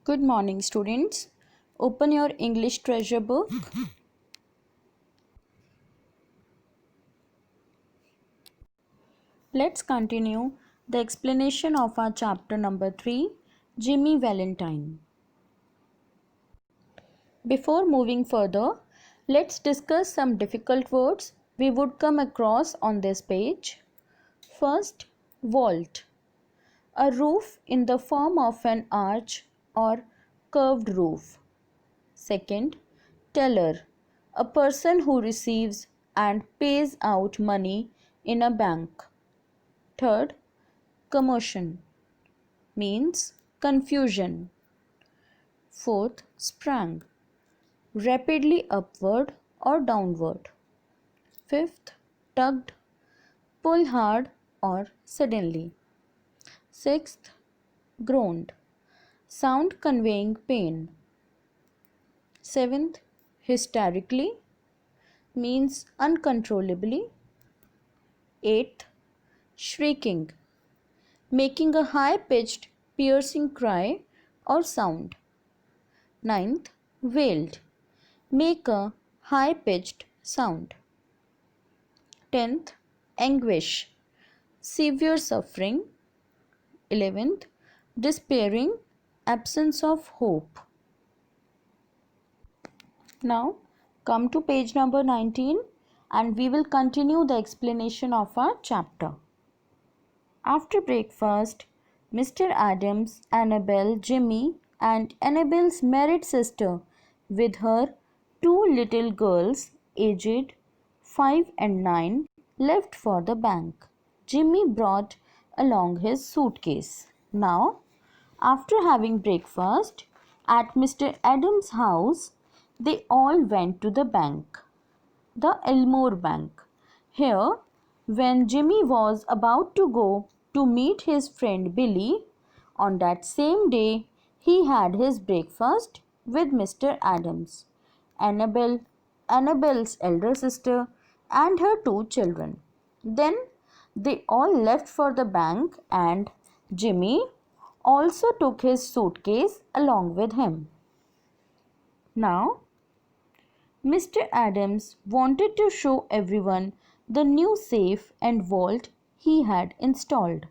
Good morning, students. Open your English treasure book. Let's continue the explanation of our chapter number 3, Jimmy Valentine. Before moving further, let's discuss some difficult words we would come across on this page. First, vault. A roof in the form of an arch or curved roof. Second, teller, a person who receives and pays out money in a bank. Third, commotion, means confusion. Fourth, sprang, rapidly upward or downward. Fifth, tugged, pull hard or suddenly. Sixth, groaned, sound conveying pain. Seventh, hysterically, means uncontrollably. Eighth, shrieking, making a high-pitched, piercing cry or sound. Ninth, wailed, make a high-pitched sound. 10th, anguish, severe suffering. 11th, despairing, absence of hope. Now, come to page number 19 and we will continue the explanation of our chapter. After breakfast, Mr. Adams, Annabel, Jimmy and Annabel's married sister with her two little girls aged 5 and 9 left for the bank. Jimmy brought along his suitcase. Now, after having breakfast at Mr. Adams' house, they all went to the bank, the Elmore Bank. Here, when Jimmy was about to go to meet his friend Billy, on that same day he had his breakfast with Mr. Adams, Annabel's elder sister, and her two children. Then they all left for the bank and Jimmy also took his suitcase along with him. Now, Mr. Adams wanted to show everyone the new safe and vault he had installed.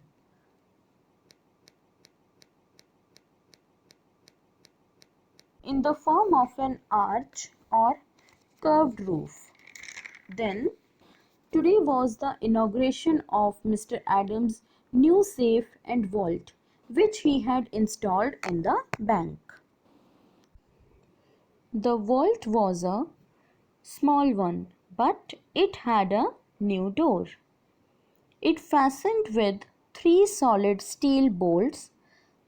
In the form of an arch or curved roof. Then, today was the inauguration of Mr. Adams' new safe and vault, which he had installed in the bank. The vault was a small one, but it had a new door. It fastened with 3 solid steel bolts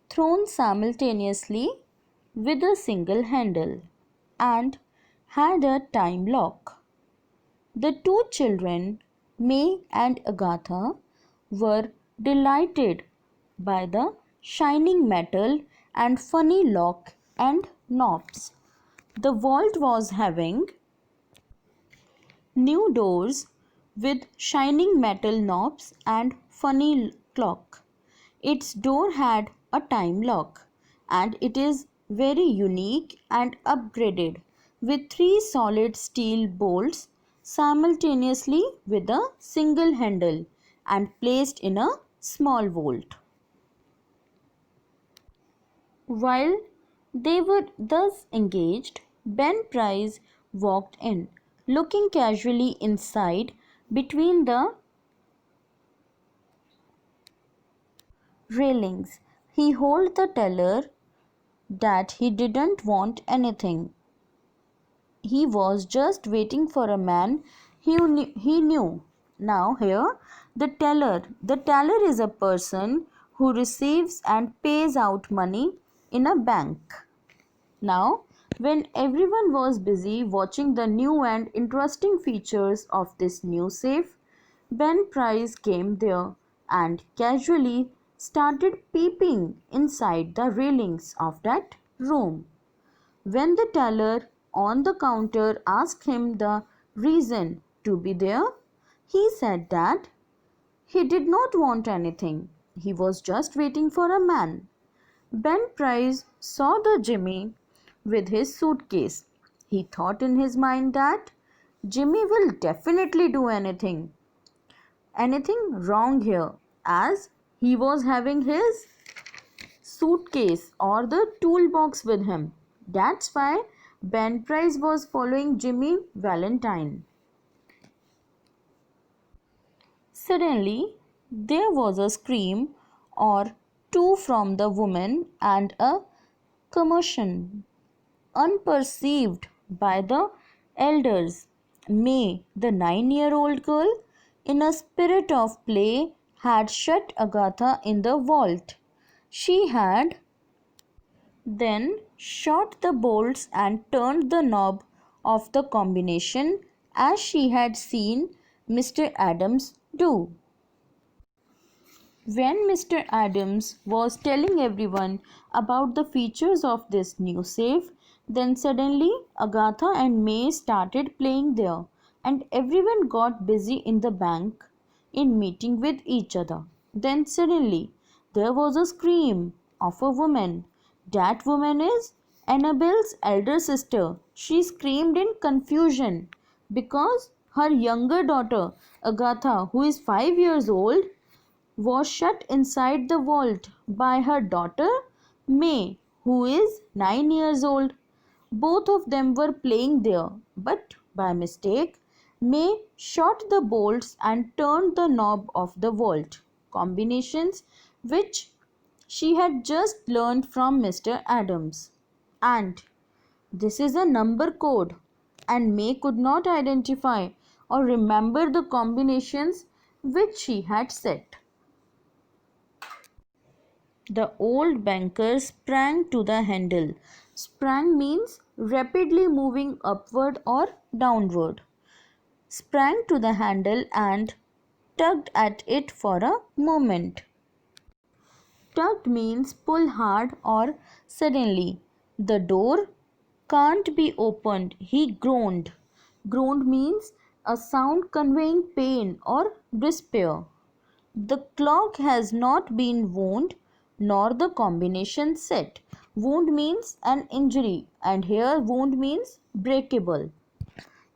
thrown simultaneously with a single handle and had a time lock. The two children, May and Agatha, were delighted by the shining metal and funny lock and knobs. The vault was having new doors with shining metal knobs and funny clock. Its door had a time lock and it is very unique and upgraded with 3 solid steel bolts simultaneously with a single handle and placed in a small vault. While they were thus engaged, Ben Price walked in, looking casually inside between the railings. He told the teller that he didn't want anything. He was just waiting for a man he knew. Now here, the teller is a person who receives and pays out money in a bank. Now, when everyone was busy watching the new and interesting features of this new safe, Ben Price came there and casually started peeping inside the railings of that room. When the teller on the counter asked him the reason to be there, he said that he did not want anything. He was just waiting for a man. Ben Price saw the Jimmy with his suitcase. He thought in his mind that Jimmy will definitely do anything wrong here, as he was having his suitcase or the toolbox with him. That's why Ben Price was following Jimmy Valentine. Suddenly, there was a scream or two from the woman and a commotion, unperceived by the elders. May, the 9-year-old girl, in a spirit of play, had shut Agatha in the vault. She had then shot the bolts and turned the knob of the combination as she had seen Mr. Adams do. When Mr. Adams was telling everyone about the features of this new safe, then suddenly Agatha and May started playing there, and everyone got busy in the bank in meeting with each other. Then suddenly there was a scream of a woman. That woman is Annabel's elder sister. She screamed in confusion because her younger daughter, Agatha, who is 5 years old, was shut inside the vault by her daughter May, who is 9 years old. Both of them were playing there, but by mistake, May shot the bolts and turned the knob of the vault combinations which she had just learned from Mr. Adams. And this is a number code, and May could not identify or remember the combinations which she had set. The old banker sprang to the handle. Sprang means rapidly moving upward or downward. Sprang to the handle and tugged at it for a moment. Tugged means pull hard or suddenly. The door can't be opened, he groaned. Groaned means a sound conveying pain or despair. The clock has not been wound nor the combination set. Wound means an injury, and here wound means breakable.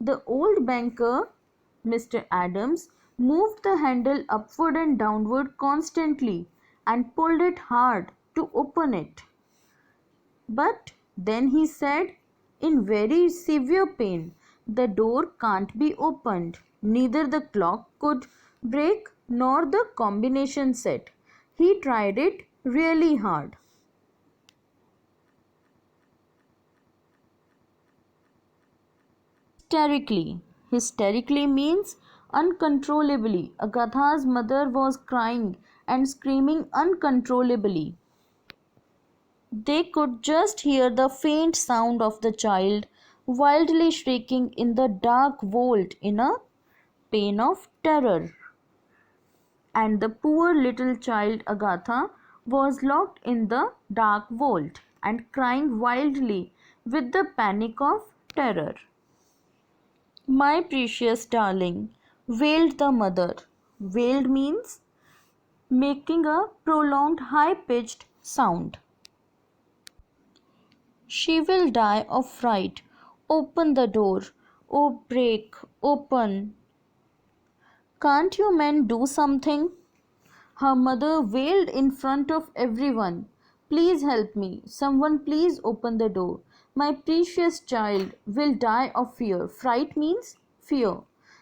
The old banker, Mr. Adams, moved the handle upward and downward constantly and pulled it hard to open it. But then he said, in very severe pain, the door can't be opened. Neither the clock could break nor the combination set. He tried it really hard. Hysterically. Hysterically means uncontrollably. Agatha's mother was crying and screaming uncontrollably. They could just hear the faint sound of the child wildly shrieking in the dark vault in a pain of terror. And the poor little child Agatha was locked in the dark vault and crying wildly with the panic of terror. My precious darling, wailed the mother. Wailed means making a prolonged high pitched sound. She will die of fright. Open the door. Oh, break, open. Can't you men do something? Her mother wailed in front of everyone. Please help me. Someone please open the door. My precious child will die of fear. Fright means fear.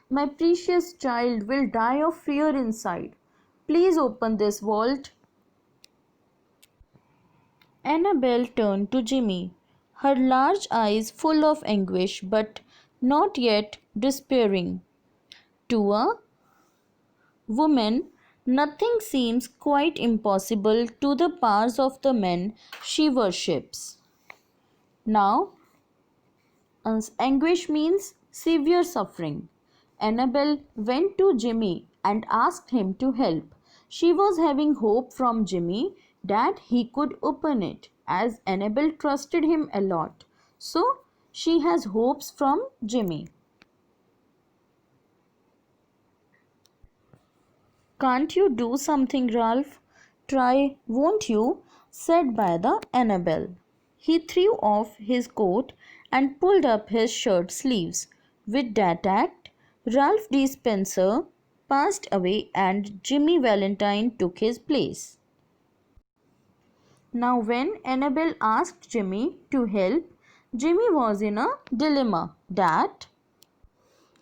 My precious child will die of fear inside. Please open this vault. Annabel turned to Jimmy, her large eyes full of anguish but not yet despairing. To a woman, nothing seems quite impossible to the powers of the men she worships. Now, anguish means severe suffering. Annabel went to Jimmy and asked him to help. She was having hope from Jimmy that he could open it, as Annabel trusted him a lot. So, she has hopes from Jimmy. Can't you do something, Ralph? Try, won't you? said by the Annabel. He threw off his coat and pulled up his shirt sleeves. With that act, Ralph D. Spencer passed away and Jimmy Valentine took his place. Now, when Annabel asked Jimmy to help, Jimmy was in a dilemma that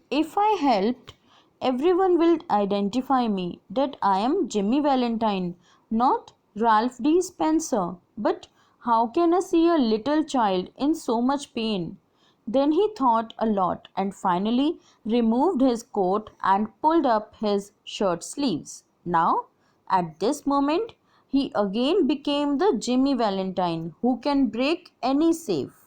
if I helped, everyone will identify me that I am Jimmy Valentine, not Ralph D. Spencer. But how can I see a little child in so much pain? Then he thought a lot and finally removed his coat and pulled up his shirt sleeves. Now, at this moment, he again became the Jimmy Valentine who can break any safe.